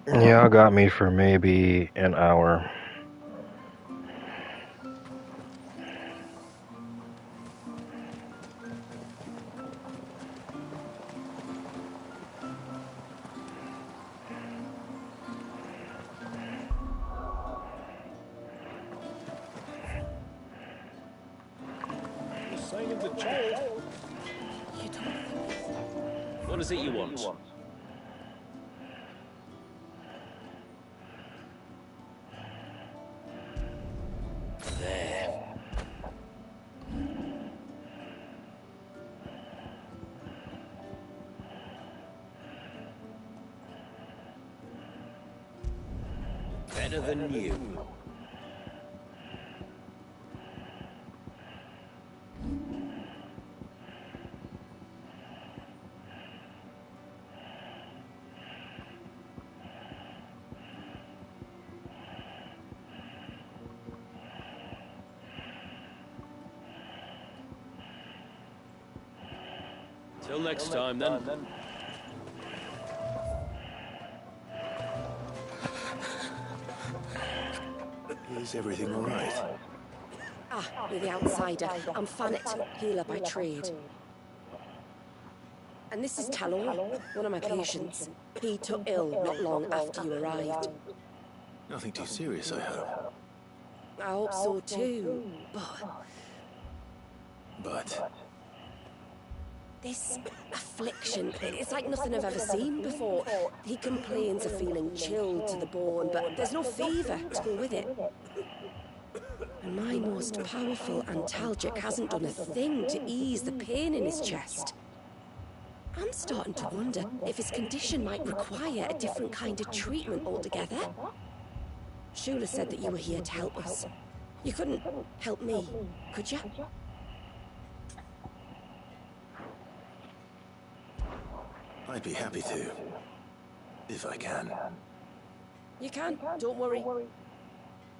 Yeah, got me for maybe an hour. You're saying the child. You don't think it's... What is it you want? There. Better than you. Till next time, then. Is everything all right? Ah, you're the outsider. I'm Fannet, healer by trade. And this is Talor, one of my patients. He took ill not long after you arrived. Nothing too serious, I hope. I hope so too, but... But This affliction, it's like nothing I've ever seen before. He complains of feeling chilled to the bone, but there's no fever to go with it. And my most powerful antalgic hasn't done a thing to ease the pain in his chest. I'm starting to wonder if his condition might require a different kind of treatment altogether. Shula said that you were here to help us. You couldn't help me, could you? I'd be happy to. If I can. You can, don't worry.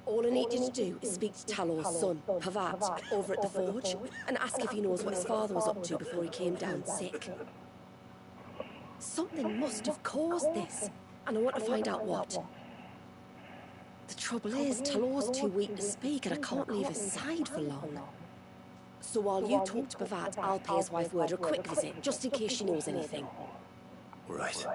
All I need you to do is speak to Talor's son, Pavat, over at the forge, and ask if he knows what his father was up to before he came down sick. Something must have caused this, and I want to find out what. The trouble is, Talor's too weak to speak, and I can't leave his side for long. So while you talk to Pavat, I'll pay his wife word a quick visit, just in case she knows anything. Right.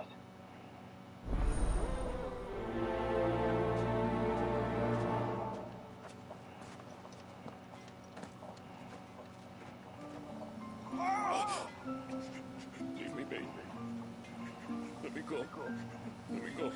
Leave me be. Let me go. Let me go.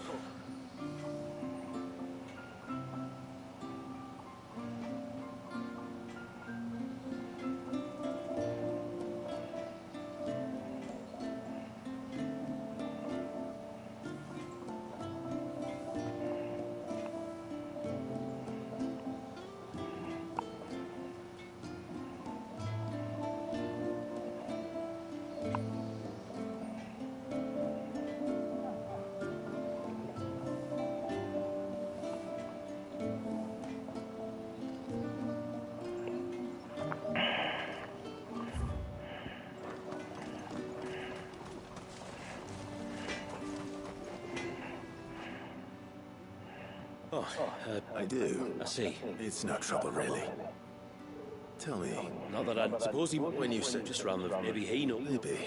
Oh, I do. I see. It's no trouble, really. Tell me, Not that I'd suppose he when you said just round the... Maybe he knows. maybe.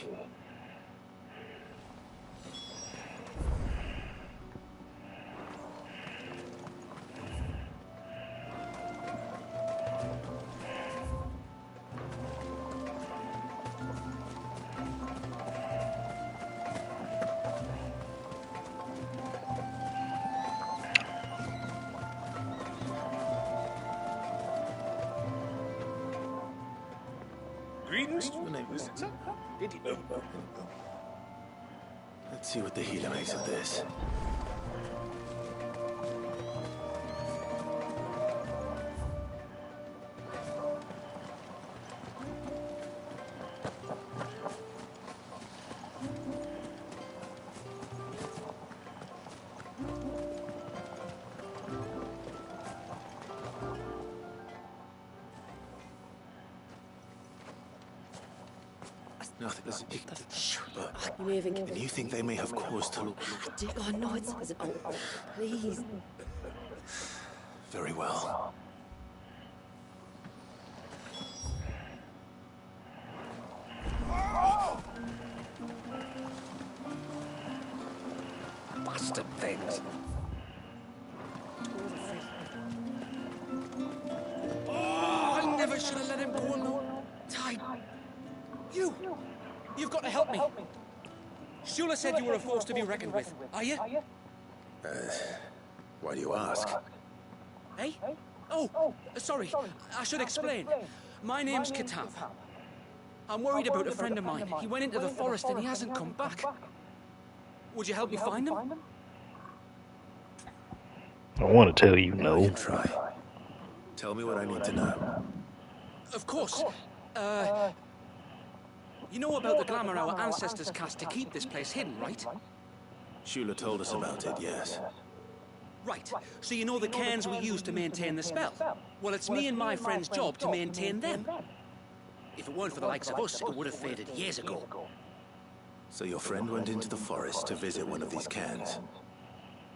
Greetings. My name is... Did he... Let's see what the healer makes of this. Nothing. Shh, You may even... And you think they may have cause to look... Oh, no, it isn't. Oh, please. Very well. Bastard things. Oh, I never should have let him go alone. Tide. You've got to help me. Shula said you were a force to be reckoned with. Are you? Why do you ask? Eh? Oh, sorry. I should explain. My name's Kitav. I'm worried about a friend of mine. He went into the forest and he hasn't come back. Would you help me find him? I want to tell you I no. can try. Tell me what I need to know. Of course. You know about the glamour our ancestors cast to keep this place hidden, right? Shula told us about it, yes. Right. So you know the cairns we use to maintain the spell? Well, it's me and my friend's job to maintain them. If it weren't for the likes of us, it would have faded years ago. So your friend went into the forest to visit one of these cairns.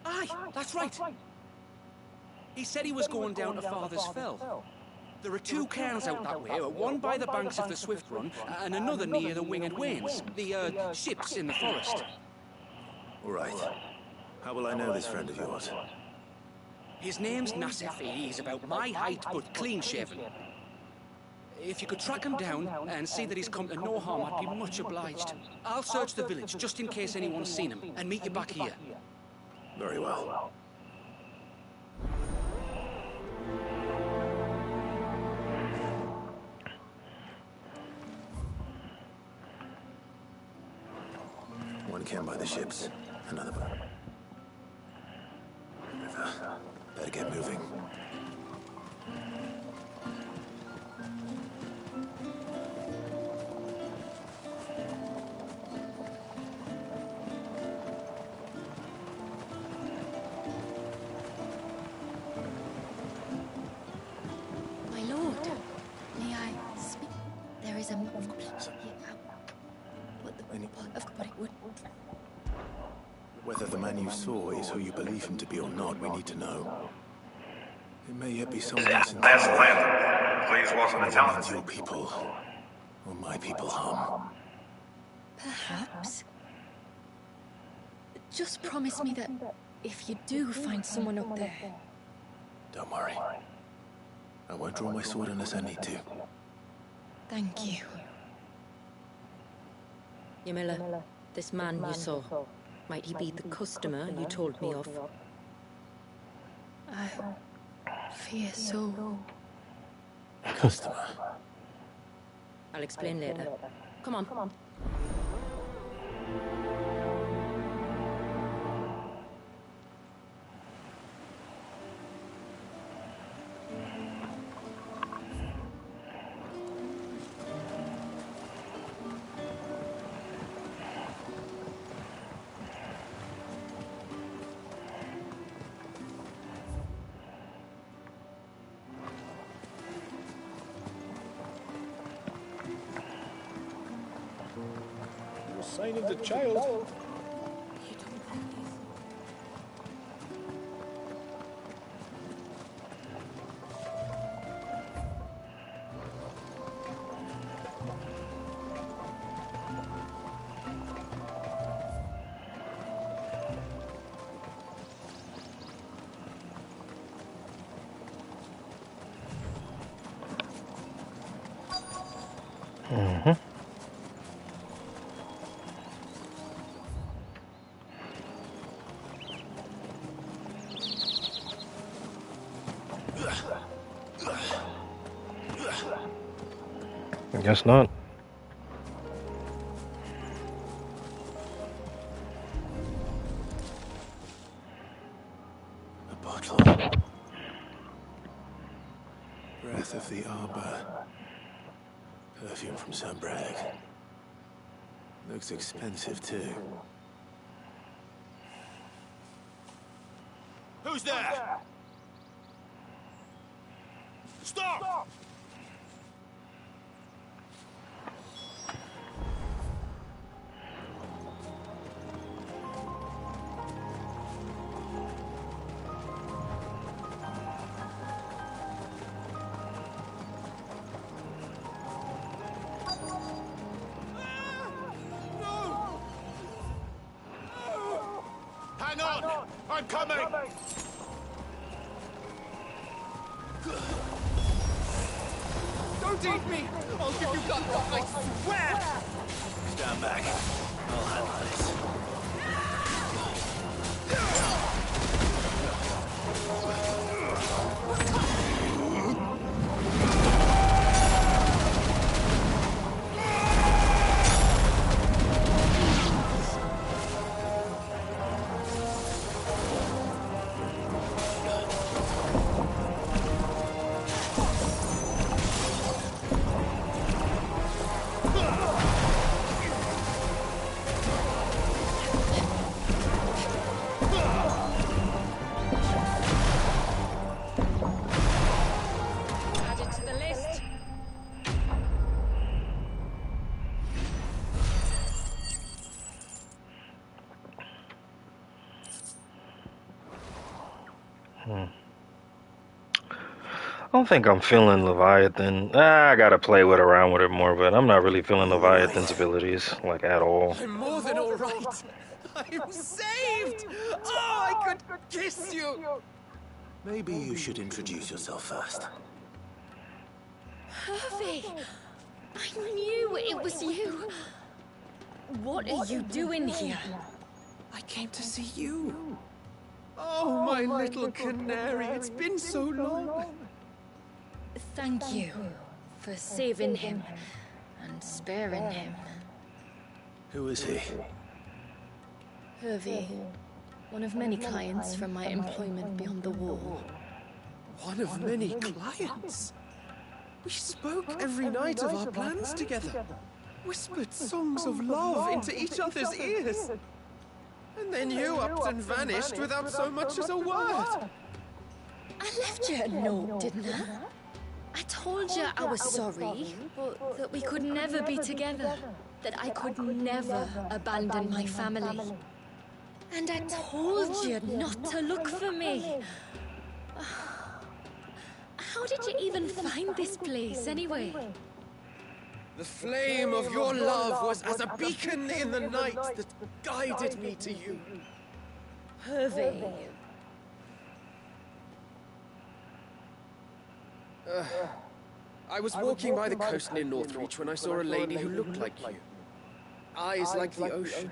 Aye, that's right. He said he was going down to Father's Fell. There are two cairns out that way, one by the banks of the Swift Run, and another near the Winged Wains, the ships in the forest. All right. How will I know this friend of yours? His name's Nassif. He's about my height, but clean-shaven. If you could track him down and see that he's come to no harm, I'd be much obliged. I'll search the village, just in case anyone's seen him, and meet you back here. Very well. One cairn by the ships, another by the river. Better get moving. My lord, may I speak? There is a Whether the man you saw is who you believe him to be or not, we need to know. It may yet be someone else entirely. That's Lynn. Please welcome the Someone means telephone. your people, or my people harm. Perhaps. Just promise me that if you do find someone up there, Don't worry. I won't draw my sword unless I need to. thank you. Yamila, this man you saw, might he be the customer you told me of? I fear so. Customer. I'll explain later. Come on. Sign of the child. Mm-hmm. I guess not. A bottle. Breath of the Arbor. Perfume from St. Bragg. Looks expensive, too. Who's there? Stop! Hang on! I'm coming! Don't eat me! I'll give you gut rot, I swear! Stand back. I'll handle this. Add it to the list. I don't think I'm feeling Leviathan. I gotta play around with it more, but I'm not really feeling Leviathan's abilities, like, at all. I'm more than all right. I'm saved! Oh, I could kiss you! Maybe you should introduce yourself first. Hervey! I knew it was you. What are you doing here? I came to see you. Oh, my little canary, it's been so long. Thank you for saving him and sparing him. Who is he? Hervey, one of many clients from my employment beyond the wall. One of many clients. We spoke every night of our plans together. Whispered songs of love into each other's ears. And then you upped and vanished without so much as a word. I left you a note, didn't I? I told you I was sorry, but that we could never be together. That I could never abandon my family. And I told you not to look for me. How did you even find this place, anyway? The flame of your love was as a beacon in the night that guided me to you. Hervey. I was walking by the coast near Northreach when I saw a lady who looked like you. Eyes like the ocean.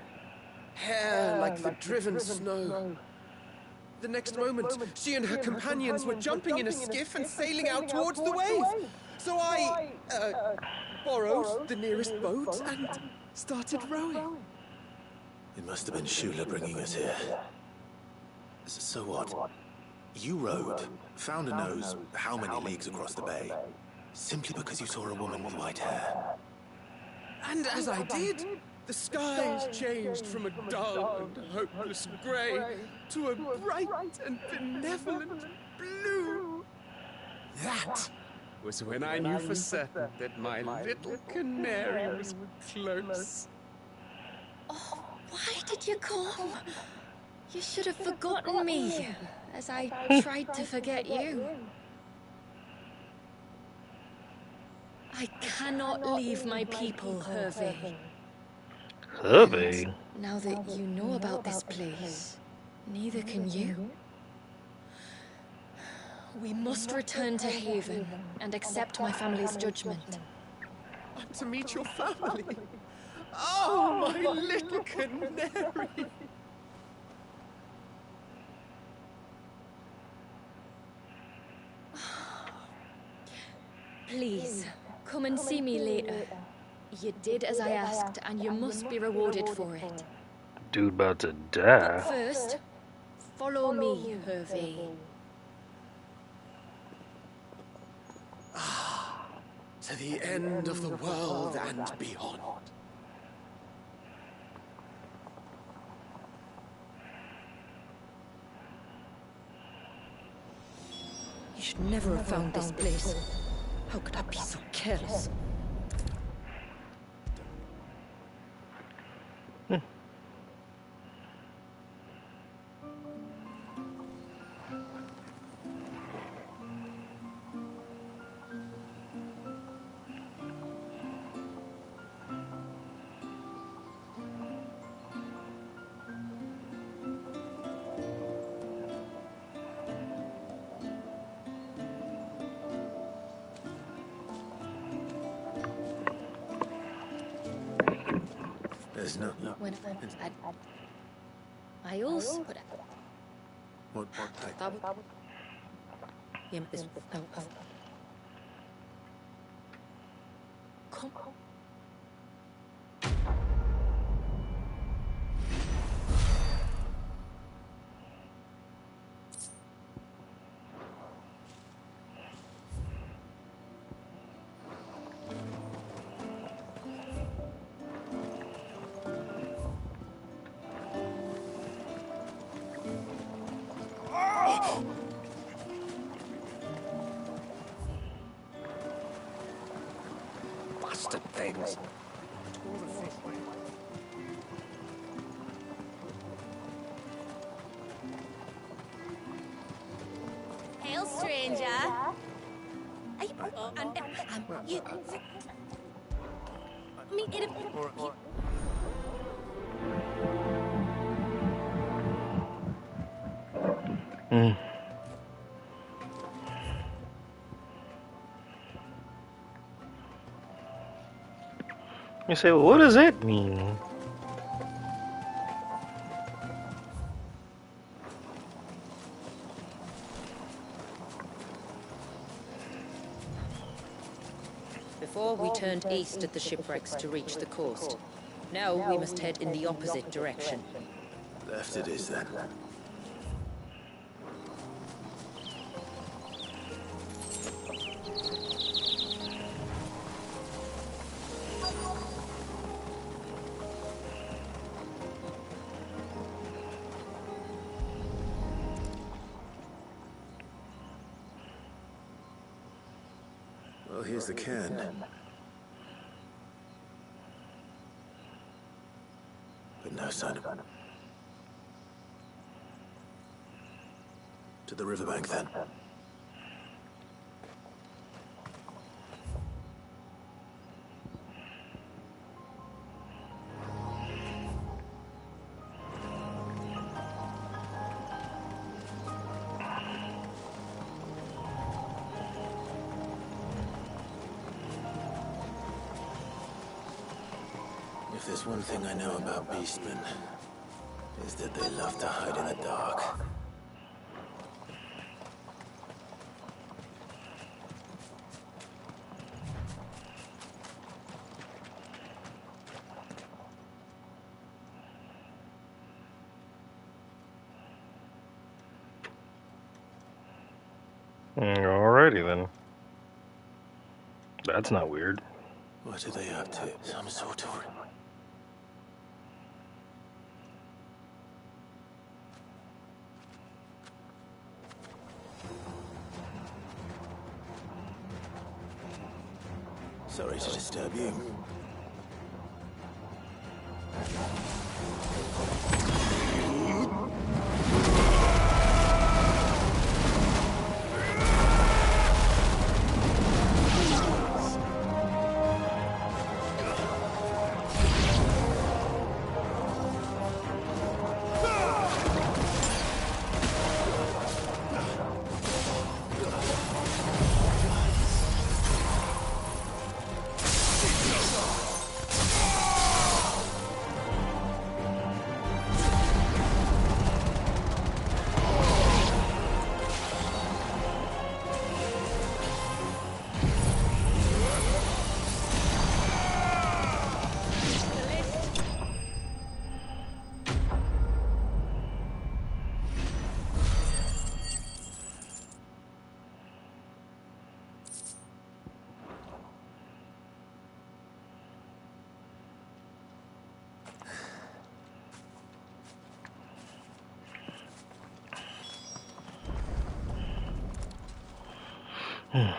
Hair like the driven snow. The next moment, she and her companions were jumping in a skiff and sailing out towards the wave. So I, borrowed the nearest boat and started rowing. It must have been Shula bringing us here. So what? You rowed, found a nose how many leagues across the bay, simply because you saw a woman with white hair. And as I did, the skies changed from a dull and hopeless grey to a bright and benevolent blue. That was when I knew for certain that my little canary was close. Oh, why did you come? You should have forgotten me, as I tried to forget you. I cannot leave my people, Hervey. Hervey? Now that you know about this place, neither can you. We must return to Haven and accept my family's judgment. I'm to meet your family. Oh, my little canary. Please, come and see me later. You did as I asked, and you must be rewarded for it. Dude about to But die. first, follow me, Hervey. To the end of the world and beyond. You should never have found this place. How could I be so careless? There's no... When I also put it. What? Yeah, this. Come. Bastard things. Hail, stranger. You... Meet in a... Hmm. You say, well, what does that mean? Before we turned east at the shipwrecks to reach the coast. Now we must head in the opposite direction. Left it is, then. Well, here's the cairn. But no sign of... To the riverbank, then. If there's one thing I know about beastmen, is that they love to hide in the dark. Alrighty then. That's not weird. What are they up to? Some sort of... Sorry to disturb you. A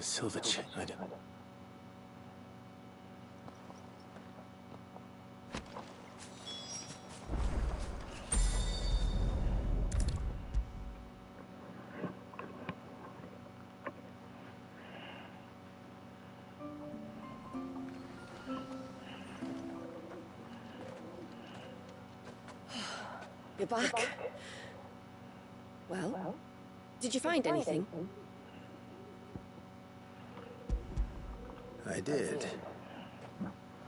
silver chain. I don't... You're back. Well, did you find anything? I did.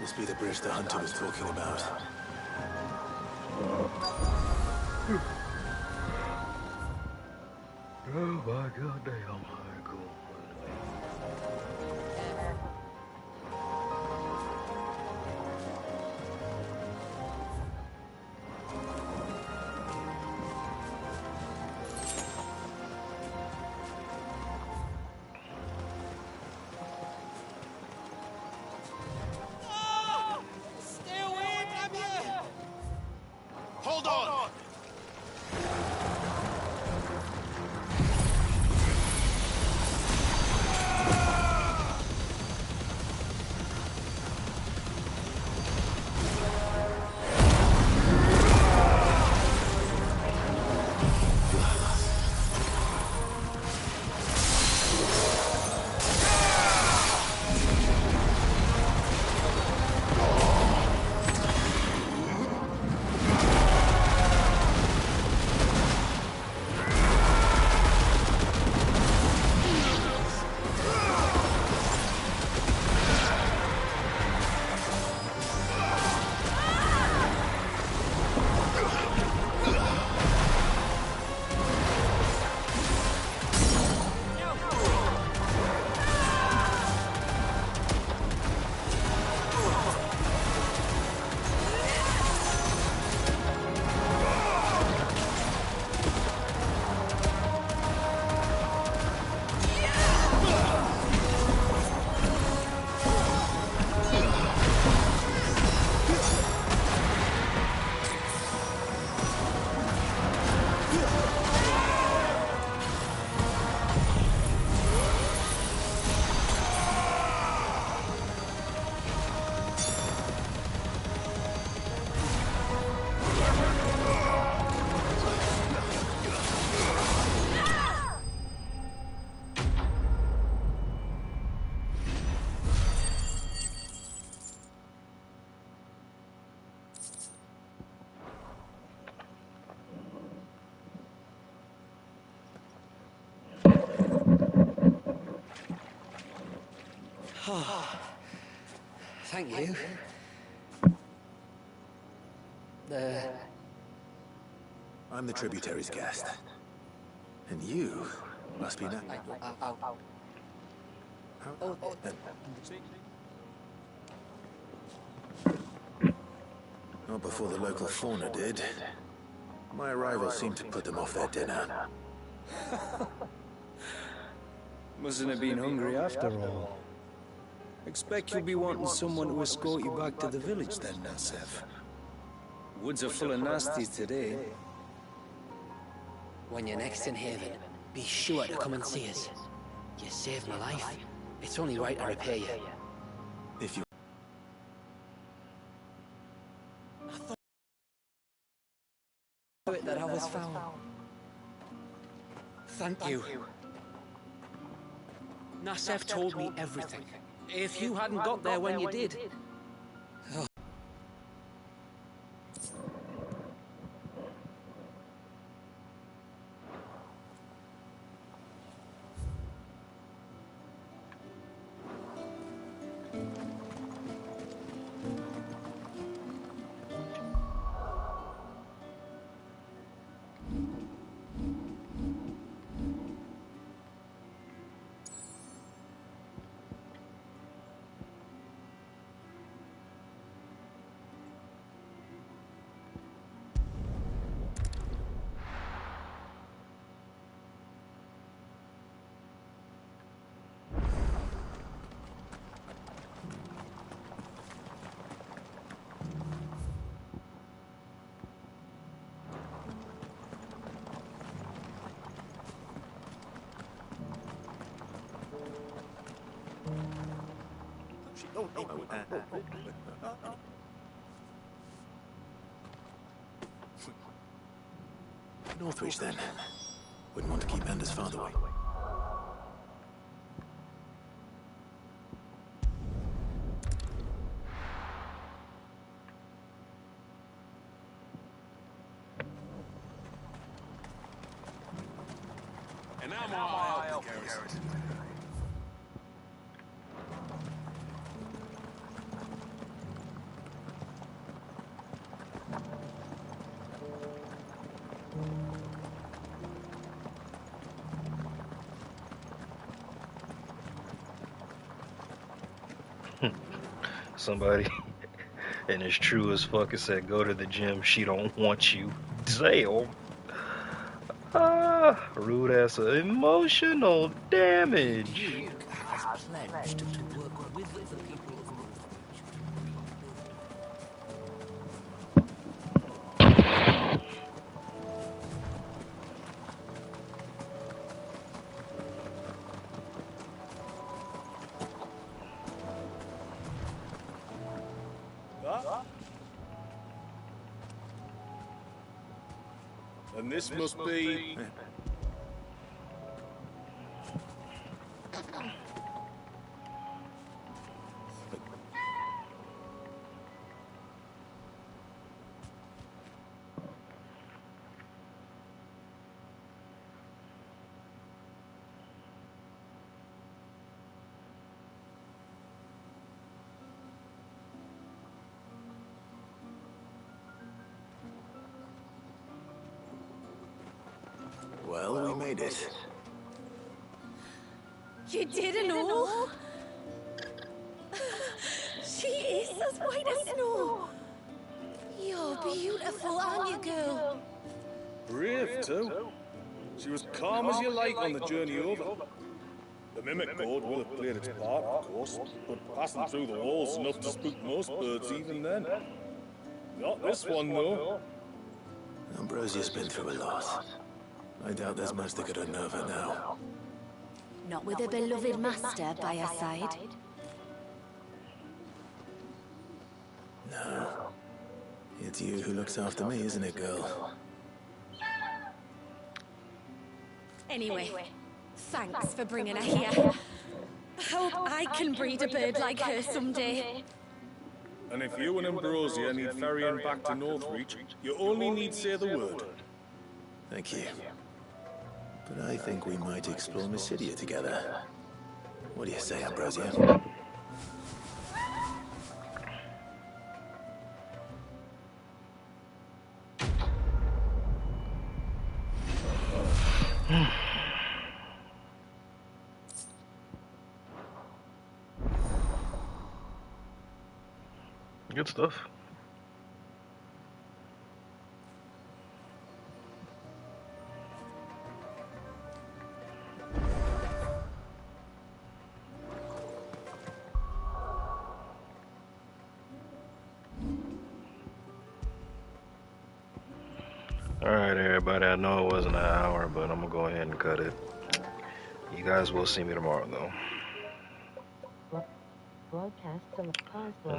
This must be the bridge the hunter was talking about. Oh my god damn. Cool. Stay away, damn you! Hold on! Thank you. I'm the tributary's guest. And you must be now. Not before the local fauna did. My arrival seemed to put them off their dinner. Mustn't have been hungry after all. Expect you'll be wanting someone to escort you back to the village then, Nassef. Woods are full of nasties today. When you're next in Haven, be sure to come and see us. You saved my life. It's only right I repay you. If you... That I was found. Thank you. Nassef told me everything. If you hadn't got there when you did... Northwich, then. Wouldn't want to keep Anders farther away. And now I'll help the garrison. Somebody, and it's true as fuck, it said, go to the gym, she don't want you. Damn. Rude ass emotional damage. Duke has pledged to work with the people of Northreach. And this must be... Well, we made it. You didn't know? She is as white as snow. You're beautiful, aren't you, girl? brave, too. She was calm as you like on the journey over. The mimic board will have played its part, of course, but passing through the walls enough to spook most birds even then. Not this one, though. Ambrosia's been through a lot. I doubt there's much that could unnerve her now. Not with a beloved master by her side. No. It's you who looks after me, isn't it, girl? Anyway, thanks for bringing her here. I hope I can breed a bird like her someday. And if you and Ambrosia need ferrying back to Northreach, you only need say the word. Thank you. But I think we might explore Mysidia together. What do you say, Ambrosia? Good stuff. Alright, everybody, I know it wasn't an hour, but I'm gonna go ahead and cut it. You guys will see me tomorrow, though. Broadcasts of Cosmo.